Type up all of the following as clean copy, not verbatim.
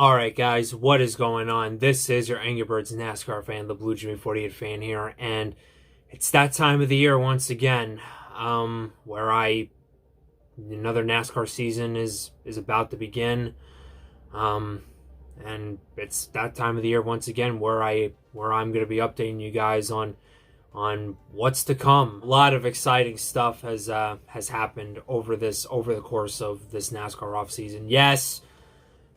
Alright guys, what is going on? This is your Angry Birds NASCAR fan, the Blue Jimmy 48 fan here, and it's that time of the year once again, where another NASCAR season is about to begin, and it's that time of the year once again where I'm going to be updating you guys on what's to come. A lot of exciting stuff has happened over the course of this NASCAR off season. Yes,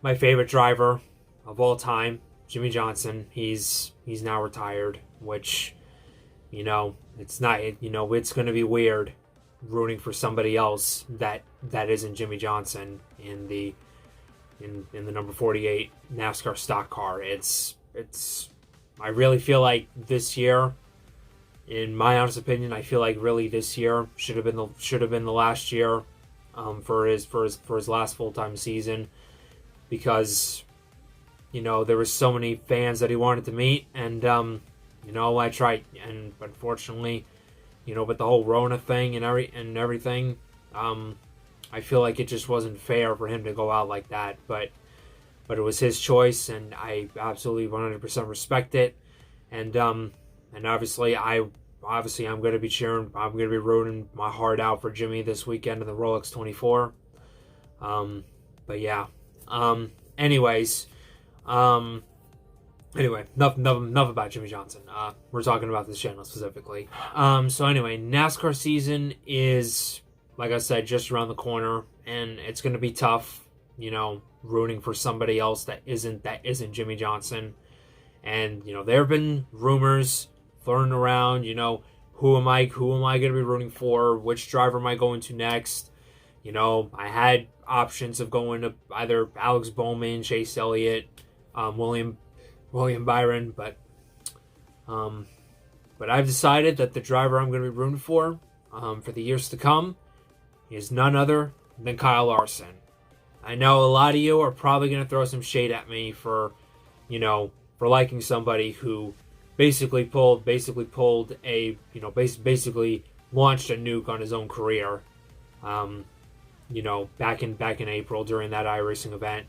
my favorite driver of all time, Jimmie Johnson, he's now retired, which, it's going to be weird rooting for somebody else that isn't Jimmie Johnson in the number 48 NASCAR stock car. I really feel like this year, in my honest opinion, I feel like really this year should have been the last year for his last full-time season, because there was so many fans that he wanted to meet, and I tried, and unfortunately, with the whole Rona thing and everything, I feel like it just wasn't fair for him to go out like that, but it was his choice, and I absolutely 100% respect it, and obviously I'm going to be cheering, I'm going to be rooting my heart out for Jimmy this weekend in the Rolex 24. But yeah. Anyway, enough about Jimmie Johnson. We're talking about this channel specifically. So anyway, NASCAR season is, like I said, just around the corner, and it's going to be tough, rooting for somebody else that isn't Jimmie Johnson. And, there have been rumors floating around, who am I going to be rooting for? Which driver am I going to next? I had options of going to either Alex Bowman, Chase Elliott, William Byron, but I've decided that the driver I'm going to be rooting for the years to come is none other than Kyle Larson. I know a lot of you are probably going to throw some shade at me for liking somebody who basically launched a nuke on his own career. Back in April during that iRacing event,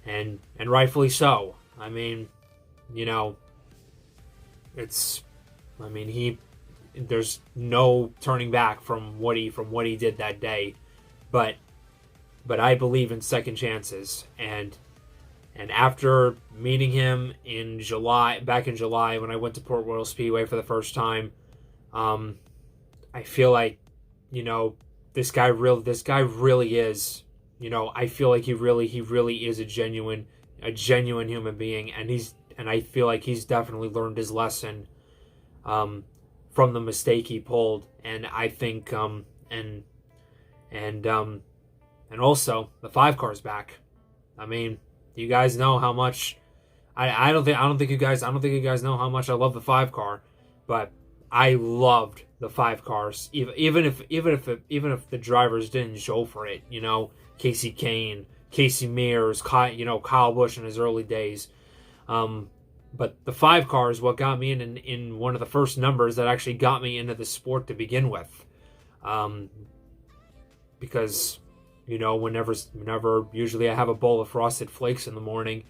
and rightfully so. I mean, there's no turning back from what he did that day, but I believe in second chances, and after meeting him back in July when I went to Port Royal Speedway for the first time, I feel like, this guy really is, I feel like he really is a genuine human being, and I feel like he's definitely learned his lesson from the mistake he pulled, and I think and also the 5 car's back. I mean, you guys know how much I don't think you guys know how much I love the 5 car, but I loved the 5 cars, even if the drivers didn't show for it. Casey Kane, Casey Mears, Kyle Busch in his early days. But the 5 car is what got me in one of the first numbers that actually got me into the sport to begin with. Because whenever usually I have a bowl of Frosted Flakes in the morning,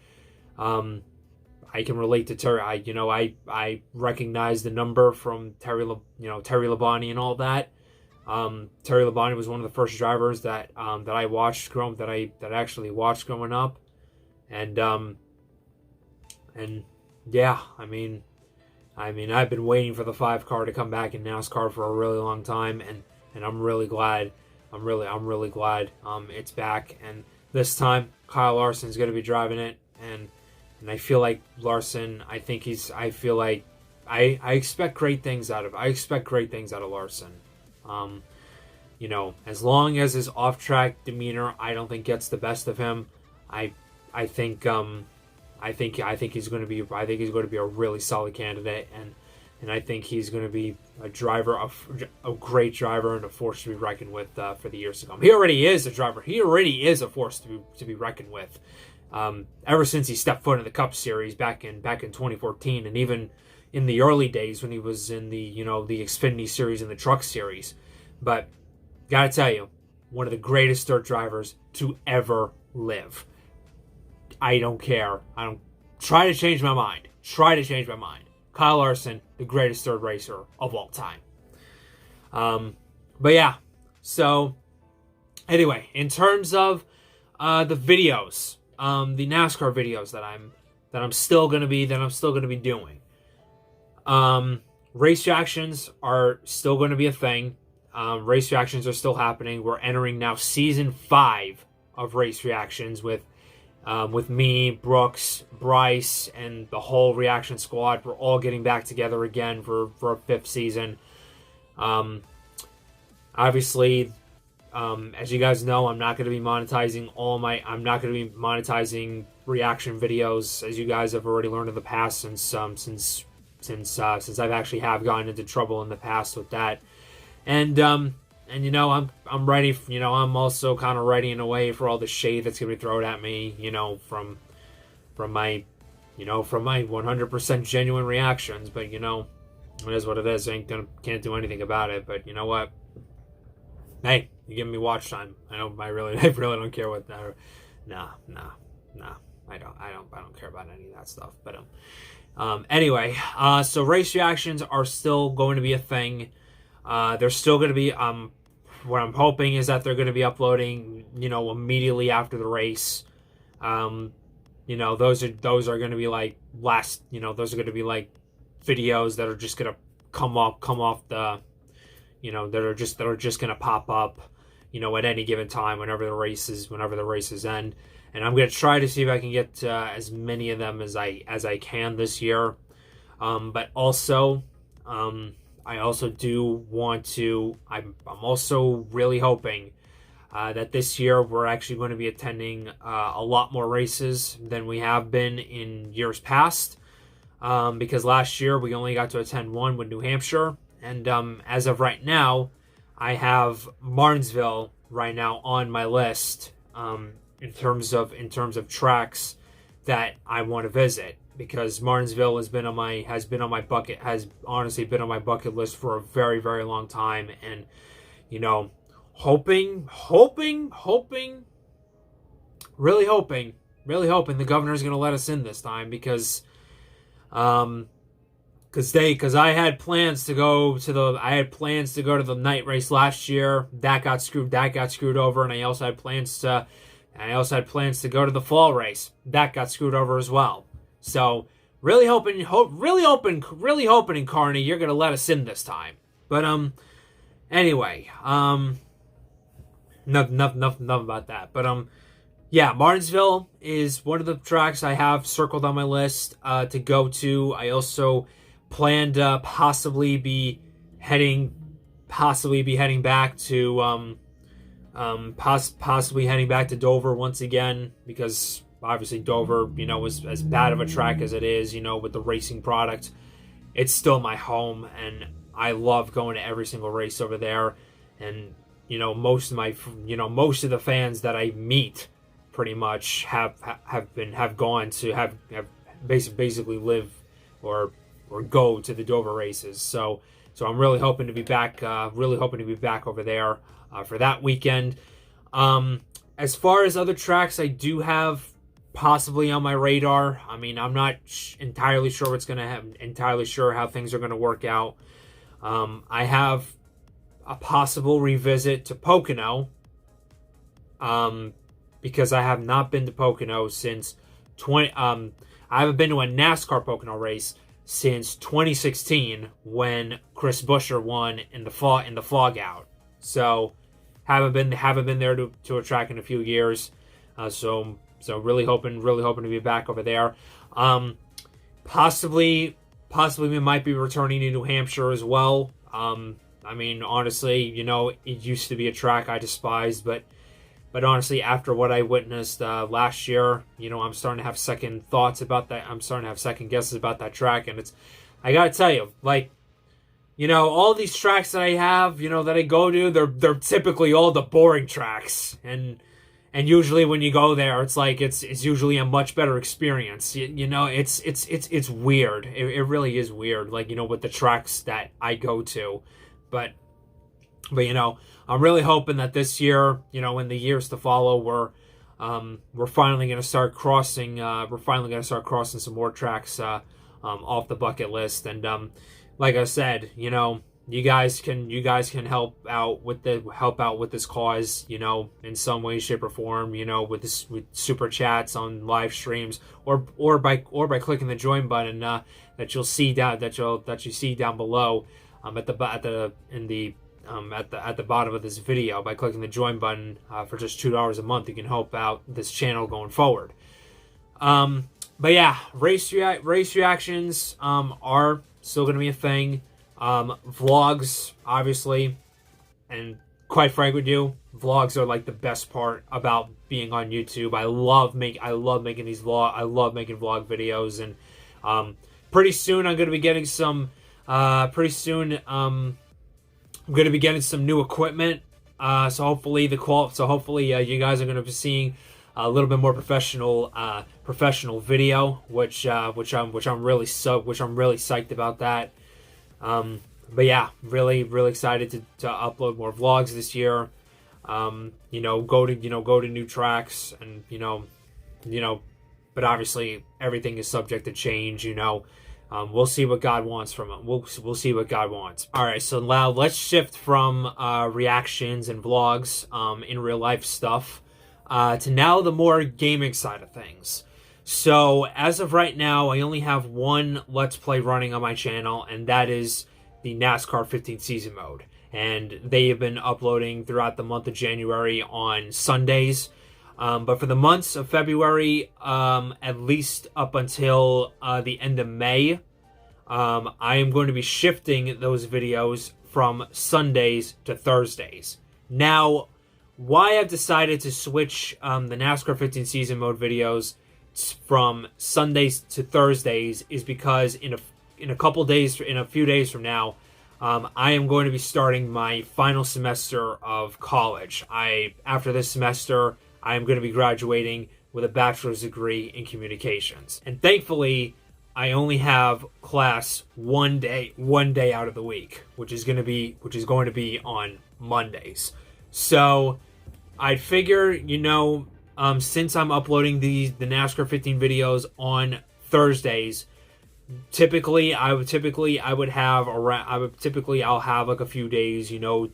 I can relate to Terry. I recognize the number from Terry Labonte and all that. Terry Labonte was one of the first drivers that I watched that I actually watched growing up, and yeah, I mean I've been waiting for the 5 car to come back in NASCAR for a really long time, and I'm really glad. I'm really glad it's back, and this time Kyle Larson's going to be driving it, and I feel like Larson, I expect great things out of Larson. As long as his off-track demeanor, I don't think gets the best of him. I think he's going to be a really solid candidate, and I think he's going to be a great driver, and a force to be reckoned with for the years to come. He already is a driver. He already is a force to be reckoned with. Ever since he stepped foot in the Cup Series back in 2014, and even in the early days when he was in the the Xfinity Series and the Truck Series. But gotta tell you, one of the greatest dirt drivers to ever live. I don't care. I don't try to change my mind. Try to change my mind. Kyle Larson, the greatest third racer of all time. But yeah, so anyway, in terms of the videos, the NASCAR videos that I'm still gonna be doing. Race reactions are still going to be a thing. Race reactions are still happening. We're entering now season 5 of race reactions with me, Brooks, Bryce, and the whole reaction squad. We're all getting back together again for a 5th season. Obviously, as you guys know, I'm not going to be monetizing reaction videos, as you guys have already learned in the past, since I've actually gotten into trouble in the past with that. And you know, I'm ready. You know, I'm also kind of ready in a way for all the shade that's gonna be thrown at me. You know, from my 100% genuine reactions. But you know, it is what it is. Can't do anything about it. But you know what? Hey, you give me watch time. I really don't care what that. Nah. I don't care about any of that stuff. But anyway, so race reactions are still going to be a thing. They're still going to be, what I'm hoping is that they're going to be uploading, you know, immediately after the race. You know, those are going to be like those are going to be like videos that are just going to come off the, you know, that are just going to pop up, you know, at any given time whenever the races end. And I'm going to try to see if I can get as many of them as I can this year. But also, I also do want to. I'm also really hoping that this year we're actually going to be attending a lot more races than we have been in years past. Because last year we only got to attend one with New Hampshire, and as of right now, I have Martinsville right now on my list. In terms of tracks that I want to visit, because Martinsville has honestly been on my bucket list for a very, very long time. And you know, hoping, really hoping the governor's going to let us in this time, because I had plans to go to the night race last year. That got screwed over, and I also had plans to go to the fall race. That got screwed over as well. So really hoping, Carney, you're gonna let us in this time. But anyway, nothing about that. But yeah, Martinsville is one of the tracks I have circled on my list to go to. I also plan to possibly be heading back to possibly heading back to Dover once again, because obviously Dover, you know, is as bad of a track as it is, you know, with the racing product. It's still my home, and I love going to every single race over there. And you know, most of the fans that I meet pretty much have basically live or go to the Dover races. So I'm really hoping to be back over there for that weekend. As far as other tracks I do have possibly on my radar, I mean, I'm not entirely sure how things are going to work out. I have a possible revisit to Pocono, because I have not been to Pocono since I haven't been to a NASCAR Pocono race since 2016, when Chris Buescher won in the fog out. So haven't been there to a track in a few years. So really hoping to be back over there. Possibly we might be returning to New Hampshire as well. I mean, honestly, you know, it used to be a track I despised, but honestly, after what I witnessed last year, you know, I'm starting to have second thoughts about that. I'm starting to have second guesses about that track, and I gotta tell you, like, you know, all these tracks that I have, you know, that I go to, they're typically all the boring tracks, and usually when you go there, it's like it's usually a much better experience. You know, it's weird. It really is weird. Like, you know, with the tracks that I go to, but you know, I'm really hoping that this year, you know, in the years to follow, we're finally going to start crossing. We're finally going to start crossing some more tracks off the bucket list. And like I said, you know, you guys can help out with this cause, you know, in some way, shape, or form, you know, with super chats on live streams, or by clicking the join button that you see down below at the bottom of this video. By clicking the join button for just $2 a month, you can help out this channel going forward. But yeah, race reactions are still going to be a thing. Vlogs, obviously, and quite frank with you, vlogs are like the best part about being on YouTube. I love making these vlog videos, and pretty soon I'm going to be getting some. I'm going to be getting some new equipment. So hopefully you guys are going to be seeing a little bit more professional video, which I'm really psyched about that. But yeah, really excited to upload more vlogs this year. You know, go to new tracks, and you know, but obviously everything is subject to change. You know, we'll see what God wants from it. We'll see what God wants. All right, so now let's shift from reactions and vlogs, in real life stuff, to now the more gaming side of things. So as of right now, I only have one Let's Play running on my channel, and that is the NASCAR 15 season mode. And they have been uploading throughout the month of January on Sundays. But for the months of February, at least up until the end of May, I am going to be shifting those videos from Sundays to Thursdays. Now, why I've decided to switch the NASCAR 15 season mode videos from Sundays to Thursdays is because in a few days from now, I am going to be starting my final semester of college. After this semester, I am going to be graduating with a bachelor's degree in communications. And thankfully, I only have class one day out of the week, which is going to be on Mondays. So I figure, you know, since I'm uploading the NASCAR 15 videos on Thursdays, I'll have like a few days, you know,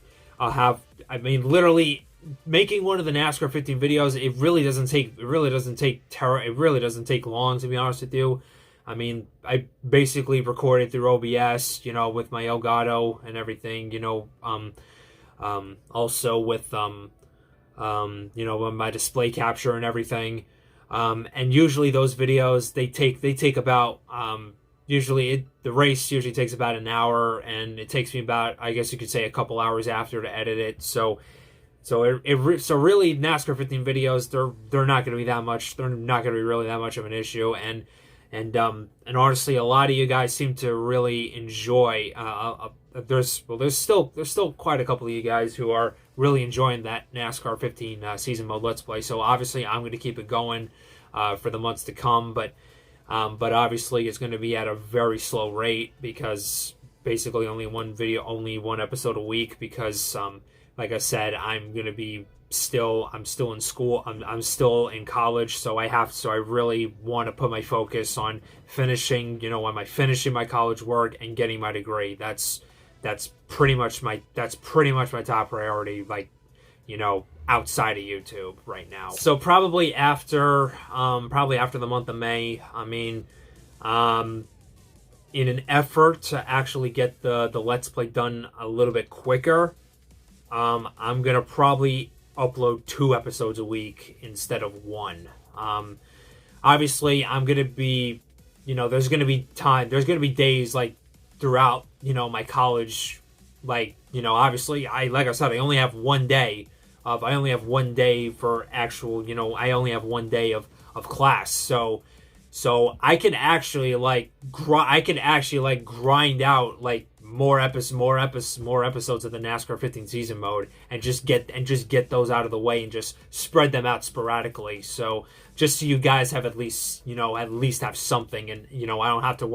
literally making one of the NASCAR 15 videos, it really doesn't take long, to be honest with you. I mean, I basically recorded through OBS, you know, with my Elgato and everything, you know, also with you know, my display capture and everything. And usually those videos, they take about the race usually takes about an hour, and it takes me about, I guess you could say, a couple hours after to edit it. So really NASCAR 15 videos, they're not going to be that much. They're not going to be really that much of an issue. And honestly, a lot of you guys seem to really enjoy. There's still quite a couple of you guys who are really enjoying that NASCAR 15 season mode Let's Play. So obviously, I'm going to keep it going for the months to come. But obviously, it's going to be at a very slow rate, because basically only one episode a week. Because like I said, I'm still in school. I'm still in college, so I really want to put my focus on finishing my college work and getting my degree. That's pretty much my top priority, like, you know, outside of YouTube right now. So probably after the month of May, I mean, in an effort to actually get the Let's Play done a little bit quicker, I'm gonna probably upload 2 episodes a week instead of 1. Obviously, I'm gonna be, you know, there's gonna be days like throughout, you know, my college, like, you know, obviously, like I said, I only have one day for actual, you know, I only have one day of class, so I can actually grind out like more episodes of the NASCAR 15 season mode, and just get those out of the way and just spread them out sporadically. So just so you guys have at least have something, and, you know, I don't have to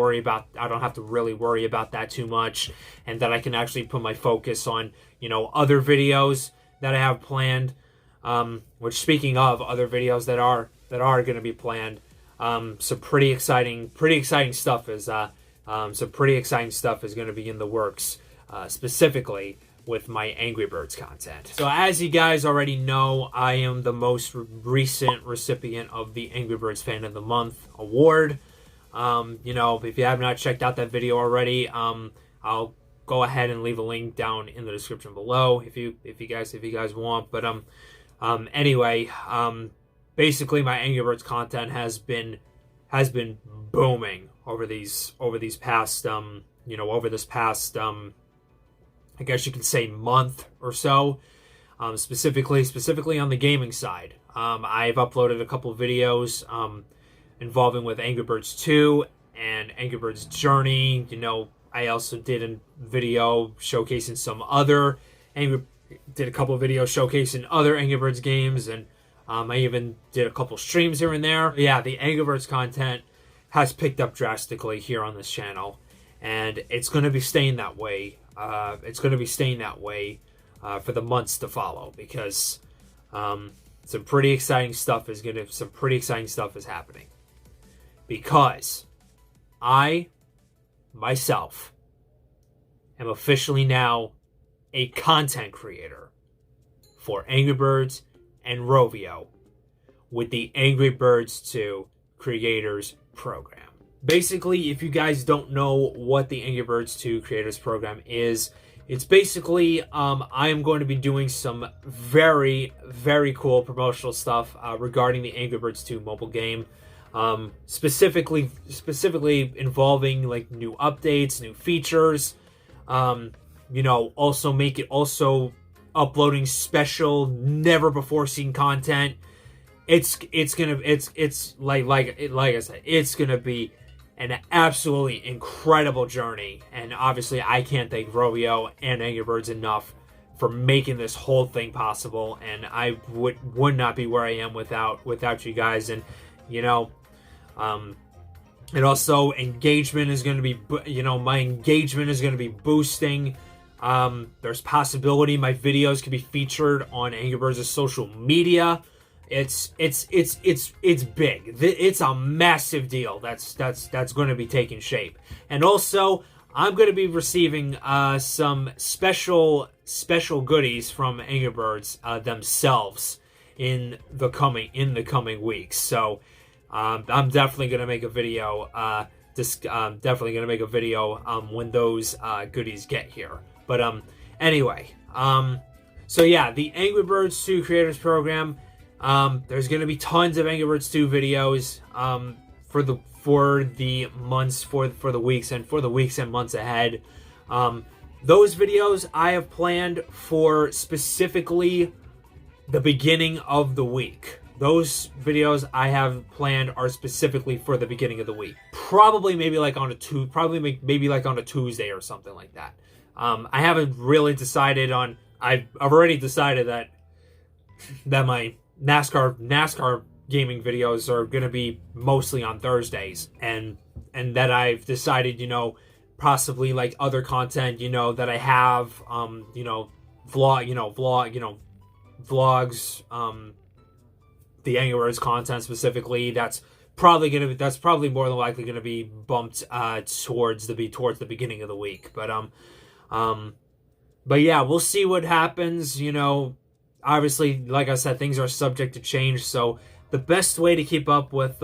really worry about that too much, and that I can actually put my focus on, you know, other videos that I have planned. Which, speaking of other videos that are going to be planned, some pretty exciting stuff is going to be in the works, specifically with my Angry Birds content. So as you guys already know, I am the most recent recipient of the Angry Birds Fan of the Month award. If you have not checked out that video already, I'll go ahead and leave a link down in the description below if you guys want. But anyway, basically my Angry Birds content has been booming over this past I guess you could say month or so, specifically on the gaming side. I've uploaded a couple videos involving with Angry Birds 2 and Angry Birds Journey. I also did a video showcasing did a couple of videos showcasing other Angry Birds games, and I even did a couple streams here and there. But yeah, the Angry Birds content has picked up drastically here on this channel, and it's going to be staying that way. For the months to follow, because some pretty exciting stuff is happening. Because I myself am officially now a content creator for Angry Birds and Rovio with the Angry Birds 2 Creators Program. Basically, if you guys don't know what the Angry Birds 2 Creators Program is, it's basically, I am going to be doing some very, very cool promotional stuff regarding the Angry Birds 2 mobile game. Specifically involving like new updates, new features, also uploading special, never before seen content. It's like I said, it's gonna be an absolutely incredible journey, and obviously I can't thank Rovio and Angry Birds enough for making this whole thing possible, and I would not be where I am without you guys. And and also engagement is going to be, my engagement is going to be boosting. There's possibility my videos could be featured on Angry Birds' social media. It's big. It's a massive deal that's going to be taking shape. And also, I'm going to be receiving some special goodies from Angry Birds themselves in the coming weeks. So I'm definitely going to make a video. When those goodies get here. But anyway, so yeah, the Angry Birds 2 Creators Program. There's going to be tons of Angry Birds 2 videos for the weeks and months ahead. Those videos I have planned for specifically the beginning of the week. Those videos I have planned are specifically for the beginning of the week. Probably maybe like on a Tuesday or something like that. I haven't really decided on. I've already decided that my NASCAR gaming videos are going to be mostly on Thursdays, and that I've decided, possibly like other content, that I have, vlogs, the Angry Birds content specifically, that's probably more than likely going to be bumped towards the beginning of the week. But yeah, we'll see what happens. Obviously, like I said, things are subject to change. So the best way to keep up with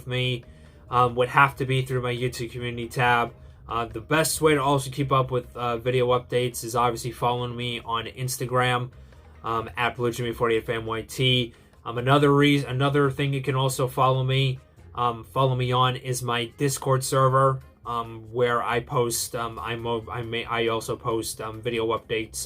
me would have to be through my YouTube community tab. The best way to also keep up with video updates is obviously following me on Instagram at BlueJimmy48FamYT. Another thing you can also follow me on is my Discord server, where I post I also post video updates,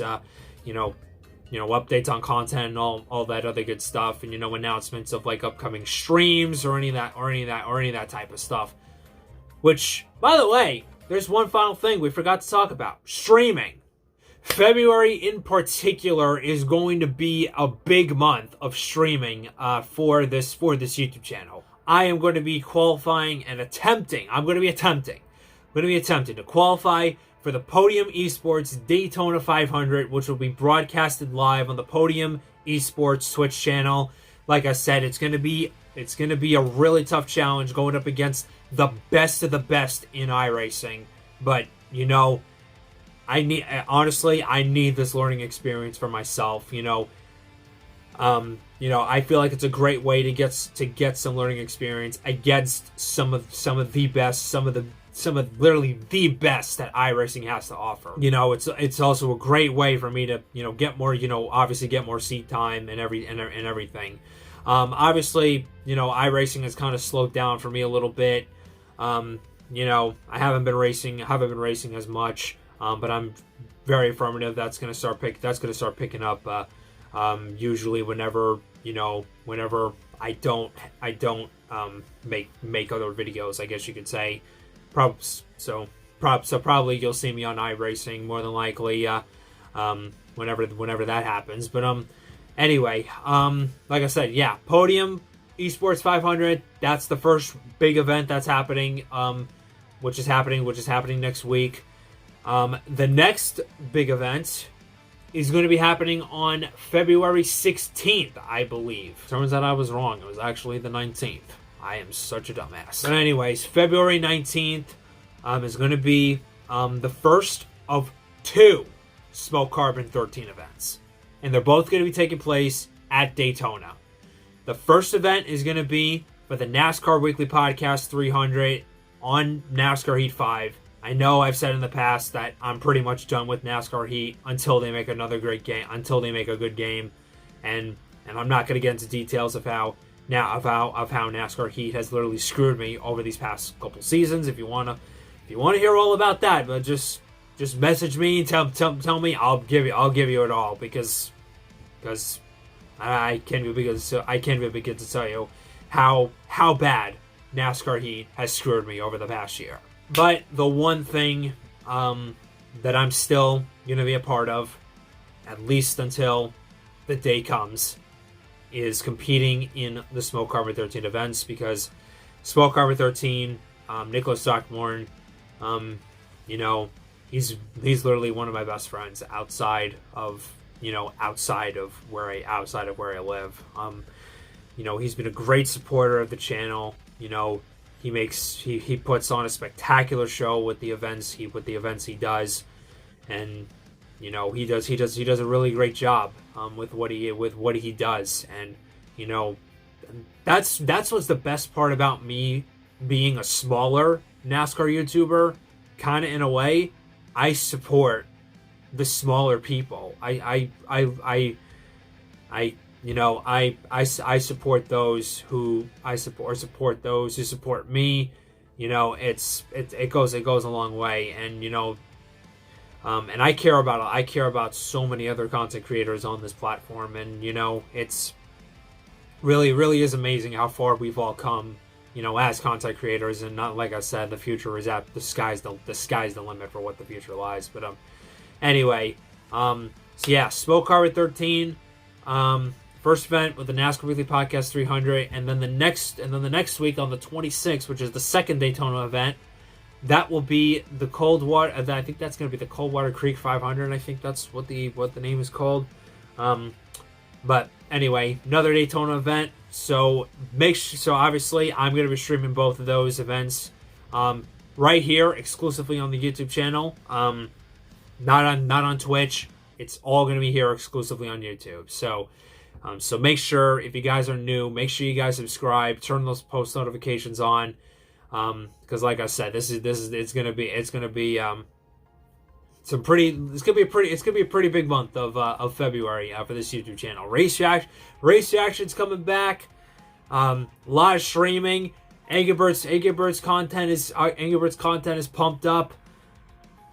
updates on content and all that other good stuff, and announcements of like upcoming streams or any of that type of stuff. Which, by the way, there's one final thing we forgot to talk about: streaming. February in particular is going to be a big month of streaming for this YouTube channel. I am going to be qualifying and attempting to qualify for the Podium Esports Daytona 500, which will be broadcasted live on the Podium Esports Twitch channel. Like I said, it's going to be a really tough challenge going up against the best of the best in iRacing. But, you know, I need this learning experience for myself, you know. I feel like it's a great way to get some learning experience against some of the best, some of literally the best that iRacing has to offer. You know, it's also a great way for me to, you know, get more, you know, obviously get more seat time and everything. Obviously, you know, iRacing has kind of slowed down for me a little bit. You know, I haven't been racing as much, but I'm very affirmative that's going to start picking up. Usually whenever I don't make other videos, I guess you could say. Probably you'll see me on iRacing more than likely whenever that happens. But anyway, like I said, yeah, Podium Esports 500. That's the first big event that's happening, which is happening next week. The next big event is going to be happening on February 16th, I believe. Turns out I was wrong. It was actually the 19th. I am such a dumbass. But anyways, February 19th is going to be the first of 2 Smoke Carbon 13 events. And they're both going to be taking place at Daytona. The first event is going to be for the NASCAR Weekly Podcast 300 on NASCAR Heat 5. I know I've said in the past that I'm pretty much done with NASCAR Heat until they make another great game, until they make a good game. And I'm not going to get into details of how NASCAR Heat has literally screwed me over these past couple seasons. If you wanna hear all about that, but just message me, tell me, I'll give you it all because I can't even begin to tell you how bad NASCAR Heat has screwed me over the past year. But the one thing that I'm still going to be a part of, at least until the day comes, is competing in the Smoke Carbon 13 events, because Smoke Carbon 13, Nicholas Stockmorn, you know, he's literally one of my best friends outside of where I live. You know, he's been a great supporter of the channel. You know, he puts on a spectacular show with the events he does, and you know, he does a really great job with what he does. And you know, that's what's the best part about me being a smaller NASCAR YouTuber, kind of in a way. I support the smaller people. I support those who support those who support me. You know, it goes a long way. And you know, and I care about so many other content creators on this platform. And you know, it's really is amazing how far we've all come, you know, as content creators. And not, like I said, the future is the sky's the limit for what the future lies. But anyway, so yeah, Smoke Carbon 13. First event with the NASCAR Weekly Podcast 300, and then the next week on the 26th, which is the second Daytona event, that will be the Coldwater. I think that's going to be the Coldwater Creek 500. I think that's what the name is called. But anyway, another Daytona event. So obviously I'm going to be streaming both of those events right here exclusively on the YouTube channel. Not on Twitch. It's all going to be here exclusively on YouTube. So make sure, if you guys are new, make sure you guys subscribe, turn those post notifications on, because like I said, it's gonna be a pretty big month of February for this YouTube channel. Race reaction's coming back. A lot of streaming. Angry content is pumped up.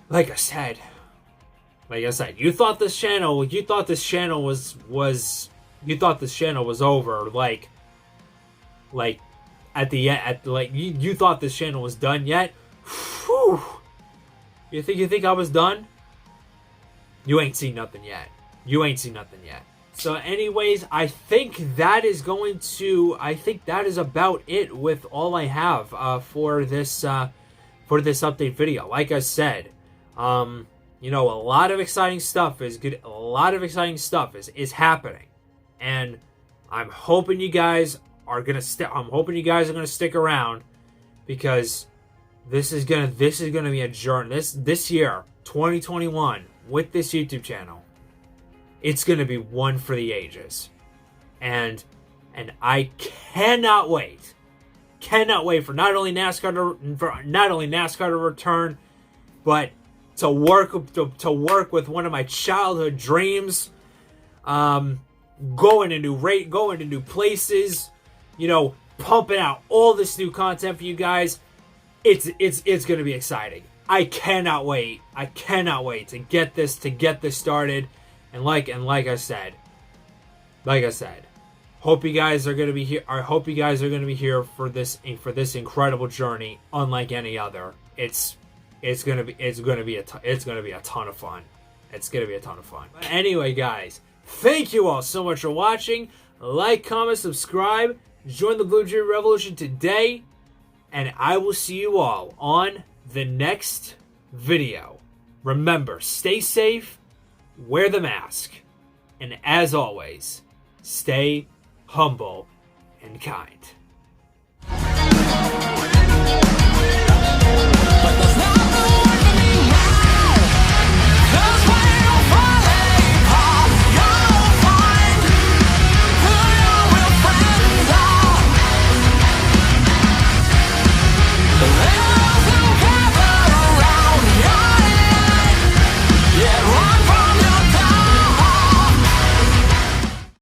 Like I said, you thought this channel was over, like at the end, you thought this channel was done yet? Whew. You think I was done? You ain't seen nothing yet. So anyways, I think that is about it with all I have for this update video. Like I said, You know, a lot of exciting stuff is good. A lot of exciting stuff is happening, and I'm hoping you guys are gonna stick around, because this is gonna be a journey. This year, 2021, with this YouTube channel, it's gonna be one for the ages, and I cannot wait for not only NASCAR to return, but to work with one of my childhood dreams, going to new places, you know, pumping out all this new content for you guys. It's gonna be exciting. I cannot wait to get this started, and like I said, hope you guys are gonna be here. I hope you guys are gonna be here for this incredible journey, unlike any other. It's gonna be a ton of fun. It's gonna be a ton of fun. But anyway, guys, thank you all so much for watching. Like, comment, subscribe, join the Blue Dream Revolution today, and I will see you all on the next video. Remember, stay safe, wear the mask, and as always, stay humble and kind.